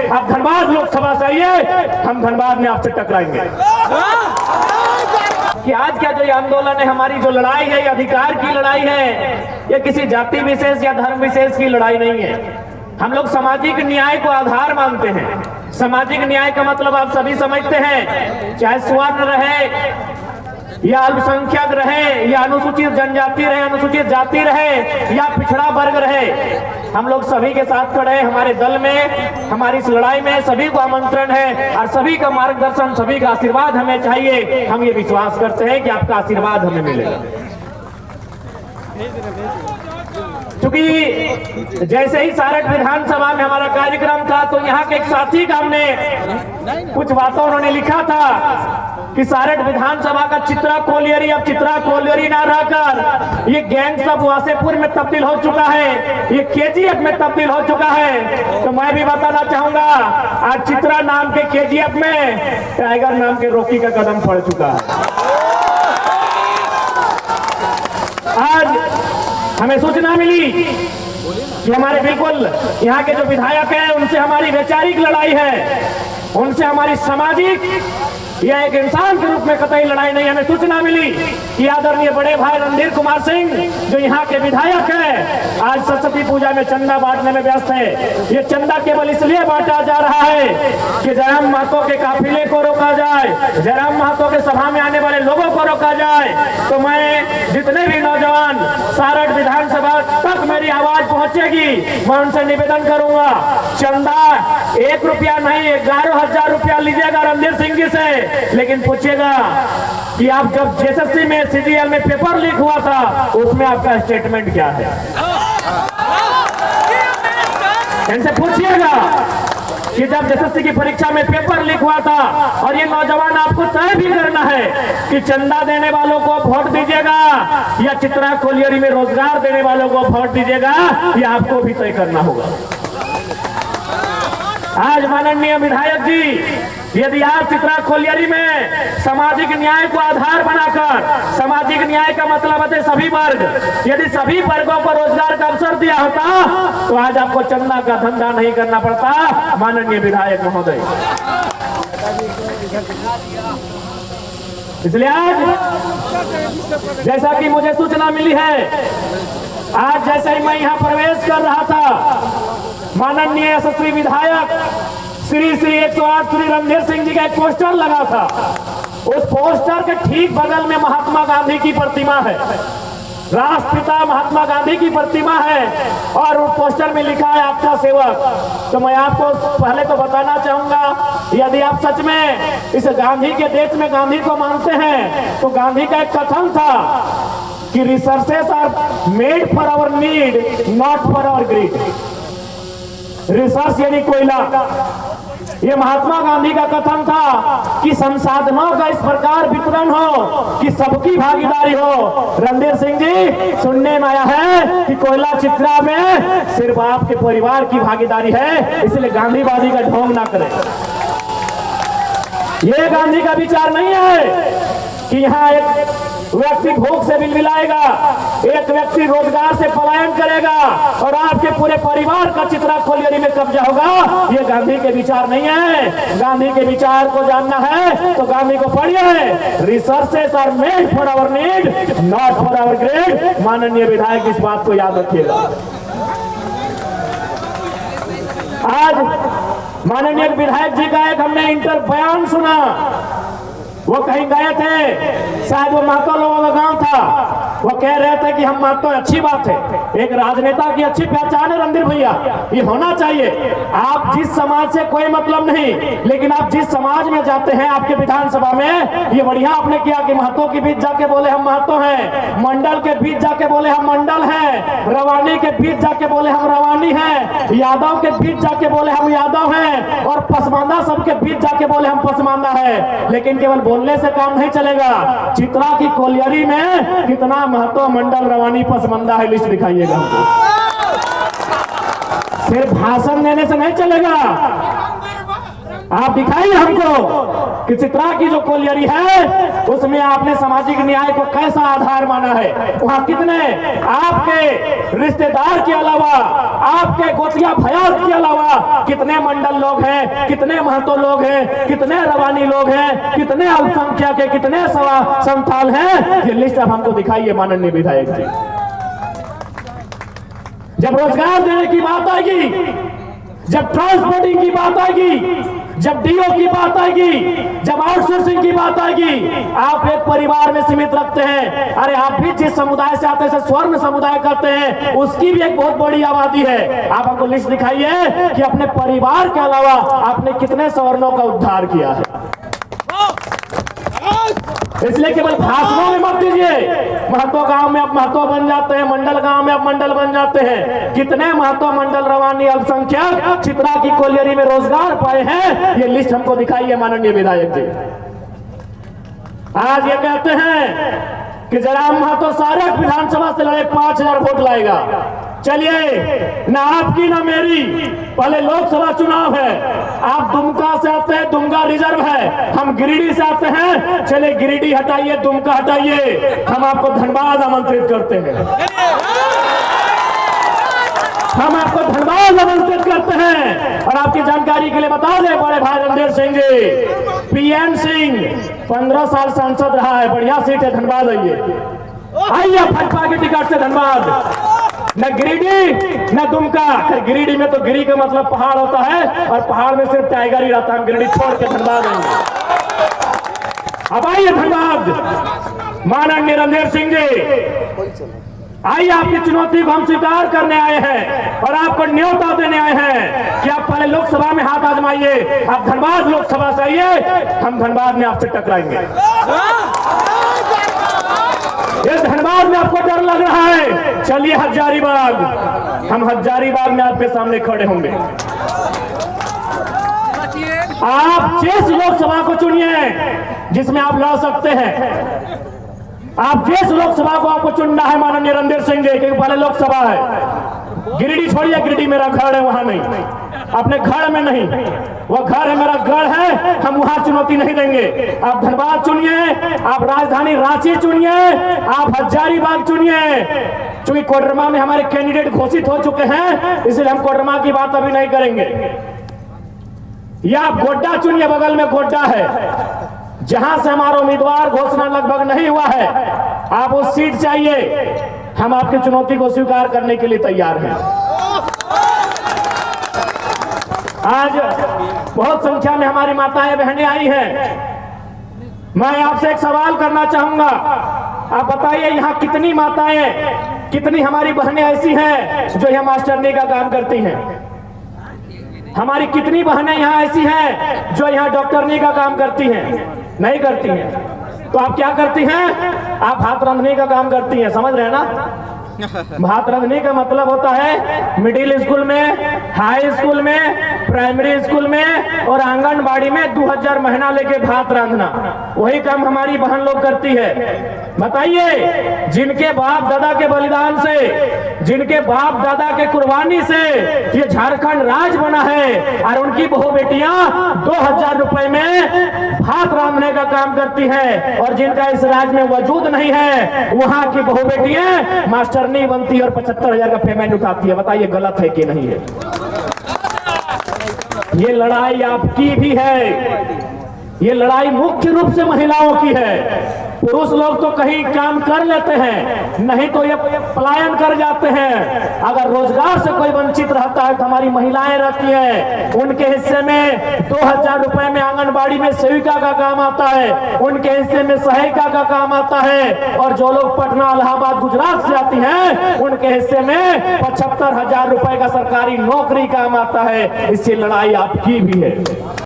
आप धनबाद लोकसभा से आइए, हम धनबाद में आपसे टकराएंगे। कि आज का जो ये आंदोलन है, हमारी जो लड़ाई है, ये अधिकार की लड़ाई है, ये किसी जाति विशेष या धर्म विशेष की लड़ाई नहीं है। हम लोग सामाजिक न्याय को आधार मानते हैं। सामाजिक न्याय का मतलब आप सभी समझते हैं, चाहे स्वर्ण रहे या अल्पसंख्यक रहे या अनुसूचित जनजाति रहे, अनुसूचित जाति रहे या पिछड़ा वर्ग रहे, हम लोग सभी के साथ खड़े हैं। हमारे दल में, हमारी इस लड़ाई में सभी को आमंत्रण है और सभी का मार्गदर्शन, सभी का आशीर्वाद हमें चाहिए। हम ये विश्वास करते हैं कि आपका आशीर्वाद हमें मिलेगा। क्योंकि जैसे ही सारठ विधानसभा में हमारा कार्यक्रम था, तो यहाँ के एक साथी का हमने कुछ बातों उन्होंने लिखा था कि सारठ विधानसभा का चित्रा कोलियरी अब चित्रा कोलियरी ना रहकर ये गैंग सब वासेपुर में तब्दील हो चुका है, ये केजीएफ में तब्दील हो चुका है। तो मैं भी बताना चाहूंगा, आज चित्रा नाम के केजीएफ में टाइगर नाम के रॉकी का कदम पड़ चुका है। आज हमें सूचना मिली कि हमारे बिल्कुल यहाँ के जो विधायक हैं, उनसे हमारी वैचारिक लड़ाई है, उनसे हमारी सामाजिक यह एक इंसान के रूप में कतई लड़ाई नहीं। हमें सूचना मिली कि आदरणीय बड़े भाई रणधीर कुमार सिंह जो यहाँ के विधायक हैं, आज सरस्वती पूजा में चंदा बांटने में व्यस्त है। ये चंदा केवल इसलिए बांटा जा रहा है कि जयराम महतो के काफिले को रोका जाए, जयराम महतो के सभा में आने वाले लोगों को रोका जाए। तो मैं जितने भी नौजवान सारठ विधानसभा तक मेरी आवाज पहुंचेगी, मैं उनसे निवेदन करूंगा, चंदा 1 रुपया नहीं 11,000 रुपया लीजिएगा रणधीर सिंह जी से, लेकिन पूछिएगा कि आप जब जेएसएससी में सीजीएल में पेपर लीक हुआ था, उसमें आपका स्टेटमेंट क्या है। इनसे पूछिएगा कि जब जेएसएससी की परीक्षा में पेपर लीक हुआ था, और ये नौजवान आपको तय भी करना है कि चंदा देने वालों को वोट दीजिएगा या चित्रा कोलियरी में रोजगार देने वालों को वोट दीजिएगा, ये आपको भी तय करना होगा। आज माननीय विधायक जी, यदि आप चित्रा कोलियरी में सामाजिक न्याय को आधार बनाकर, सामाजिक न्याय का मतलब है सभी वर्ग, यदि सभी वर्गों को रोजगार का अवसर दिया होता, तो आज आपको चंदा का धंधा नहीं करना पड़ता। माननीय विधायक महोदय, इसलिए आज जैसा कि मुझे सूचना मिली है, आज जैसे ही मैं यहाँ प्रवेश कर रहा था, माननीय यशस्वी विधायक श्री 108 श्री रणधीर सिंह जी का एक पोस्टर लगा था। उस पोस्टर के ठीक बगल में महात्मा गांधी की प्रतिमा है, राष्ट्रपिता महात्मा गांधी की प्रतिमा है, और उस पोस्टर में लिखा है आपका सेवक। तो मैं आपको पहले तो बताना चाहूंगा, यदि आप सच में इस गांधी के देश में गांधी को मानते हैं, तो गांधी का एक कथन था कि resources are made for our need, not for our greed. Resource यानी कोयला, ये महात्मा गांधी का कथन था कि संसाधनों का इस प्रकार वितरण हो कि सबकी भागीदारी हो। रणधीर सिंह जी, सुनने में आया है कि कोयला चित्रा में सिर्फ आपके परिवार की भागीदारी है, इसलिए गांधीवादी का ढोंग ना करें। ये गांधी का विचार नहीं है कि यहाँ एक व्यक्ति भूख से बिलबिलाएगा, एक व्यक्ति रोजगार से पलायन करेगा और आपके पूरे परिवार का चित्रा कोलियरी में कब्जा होगा। ये गांधी के विचार नहीं है। गांधी के विचार को जानना है तो गांधी को पढ़िए। Resources are made for our need, not for our greed. माननीय विधायक इस बात को याद रखिएगा। आज माननीय विधायक जी का एक हमने इंटर बयान सुना, वो कहीं गए थे, शायद वो महतो लोगों का गांव था, वो कह रहे थे कि हम महतो, अच्छी बात है, एक राजनेता की अच्छी पहचान है रणधीर भैया, ये होना चाहिए। आप जिस समाज से कोई मतलब नहीं, लेकिन आप जिस समाज में जाते हैं आपके विधानसभा में, ये बढ़िया आपने किया कि महतो के बीच जाके बोले हम महतो हैं, मंडल के बीच जाके बोले हम मंडल हैं, रवानी के बीच जाके बोले हम रवानी हैं, यादव के बीच जाके बोले हम यादव हैं, और पसमानदा सबके बीच जाके बोले हम पसमानदा है। लेकिन केवल बोलने से काम नहीं चलेगा। चित्रा की कोलियरी में कितना महतो, मंडल, रवानी, पसमानदा है, लिस्ट दिखाइएगा हमको। सिर्फ भाषण देने से नहीं चलेगा। आप दिखाइए हमको कि चित्रा की जो कोलियरी है उसमें आपने सामाजिक न्याय को कैसा आधार माना है। वहां कितने आपके रिश्तेदार के अलावा, आपके गोतिया भयात के अलावा कितने मंडल लोग हैं, कितने महतो लोग हैं, कितने रवानी लोग हैं, कितने अल्पसंख्यक के, कितने संथाल हैं, ये लिस्ट अब हमको दिखाइए माननीय विधायक जी। जब रोजगार देने की बात आएगी, जब ट्रांसपोर्टिंग की बात आएगी, जब डीओ की बात आएगी, जब आउटसोर्सिंग की बात आएगी, आप एक परिवार में सीमित रखते हैं। अरे आप भी जिस समुदाय से आते हैं, स्वर्ण समुदाय करते हैं, उसकी भी एक बहुत बड़ी आबादी है। आप हमको लिस्ट दिखाइए कि अपने परिवार के अलावा आपने कितने सवर्णों का उद्धार किया है। इसलिए केवल भाषणों में मत दीजिए। महतो गांव में आप महतो बन जाते हैं, मंडल गांव में आप मंडल बन जाते हैं। कितने महतो, मंडल, रवानी, अल्पसंख्यक चित्रा की कोलियरी में रोजगार पाए हैं, ये लिस्ट हमको दिखाइए माननीय विधायक जी। आज ये कहते हैं कि जयराम महतो सारक विधानसभा से लड़े 5000 वोट लाएगा। चलिए, ना आपकी ना मेरी, पहले लोकसभा चुनाव है। आप दुमका से आते हैं, दुमका रिजर्व है। हम गिरिडीह से आते हैं, चले गिरिडीह हटाइए, दुमका हटाइए, हम आपको धनबाद आमंत्रित करते हैं। हम आपको धनबाद आमंत्रित करते हैं। और आपकी जानकारी के लिए बता दें, बड़े भाई रणधीर सिंह जी, पीएन सिंह 15 साल सांसद रहा है, बढ़िया सीट है, धनबाद आइए भाजपा के टिकट से धनबाद। न गिरिडीह न दुमका। गिरिडीह में तो गिरी का मतलब पहाड़ होता है, और पहाड़ में सिर्फ टाइगर ही रहता है। हम गिरिडीह छोड़ के धनबाद आएंगे। अब आइए धनबाद, माननीय रणधीर सिंह जी, आइए, आपकी चुनौती को हम स्वीकार करने आए हैं और आपको न्योता देने आए हैं कि आप पहले लोकसभा में हाथ आजमाइए। आप धनबाद लोकसभा से आइए, हम धनबाद में आपसे टकराएंगे। ये धनबाद में आपको डर लग रहा है, चलिए हजारीबाग, हम हजारीबाग में आपके सामने खड़े होंगे। आप जिस लोकसभा को चुनिए जिसमें आप लड़ सकते हैं, आप जिस लोकसभा को आपको चुनना है माननीय रणधीर सिंह जी, क्योंकि पहले लोकसभा है। गिरिडीह छोड़िए, गिरिडीह मेरा घर है, वहां नहीं, अपने घर में नहीं, वो घर है, मेरा घर है, हम वहां चुनौती नहीं देंगे। आप धनबाद चुनिए, आप राजधानी रांची चुनिए, आप हजारीबाग चुनिए। क्योंकि कोडरमा में हमारे कैंडिडेट घोषित हो चुके हैं, इसलिए हम कोडरमा की बात अभी नहीं करेंगे। या आप गोड्डा चुनिए, बगल में गोड्डा है, जहां से हमारा उम्मीदवार घोषणा लगभग नहीं हुआ है। आप उस सीट चाहिए, हम आपकी चुनौती को स्वीकार करने के लिए तैयार हैं। आज बहुत संख्या में हमारी माताएं बहनें आई हैं। मैं आपसे एक सवाल करना चाहूंगा, आप बताइए, यहाँ कितनी माताएं, कितनी हमारी बहनें ऐसी हैं जो यहाँ मास्टरनी का काम करती हैं? हमारी कितनी बहनें यहाँ ऐसी हैं जो यहाँ डॉक्टरनी का काम करती हैं? नहीं करती हैं। तो आप क्या करती हैं? आप भात रांधने का काम करती हैं, समझ रहे हैं ना? भात रांधने का मतलब होता है मिडिल स्कूल में, हाई स्कूल में, प्राइमरी स्कूल में और आंगनबाड़ी में 2000 महीना लेके भात रांधना, वही काम हमारी बहन लोग करती है। बताइए, जिनके बाप दादा के बलिदान से, जिनके बाप दादा के कुर्बानी से ये झारखंड राज्य बना है, और उनकी बहू बेटियां 2000 रुपए में भात रांधने का काम करती है, और जिनका इस राज्य में वजूद नहीं है, वहां की बहू बेटियां मास्टर नहीं बनती और 75,000 का पेमेंट उठाती है। बताइए गलत है कि नहीं है? ये लड़ाई आपकी भी है, ये लड़ाई मुख्य रूप से महिलाओं की है। पुरुष लोग तो कहीं काम कर लेते हैं, नहीं तो ये पलायन कर जाते हैं। अगर रोजगार से कोई वंचित रहता है तो हमारी महिलाएं रहती हैं, उनके हिस्से में 2000 रुपए में आंगनबाड़ी में सेविका का काम आता है, उनके हिस्से में सहायिका का काम आता है, और जो लोग पटना, इलाहाबाद, गुजरात से आती हैं, उनके हिस्से में 75,000 रुपए का सरकारी नौकरी काम आता है। इससे लड़ाई आपकी भी है।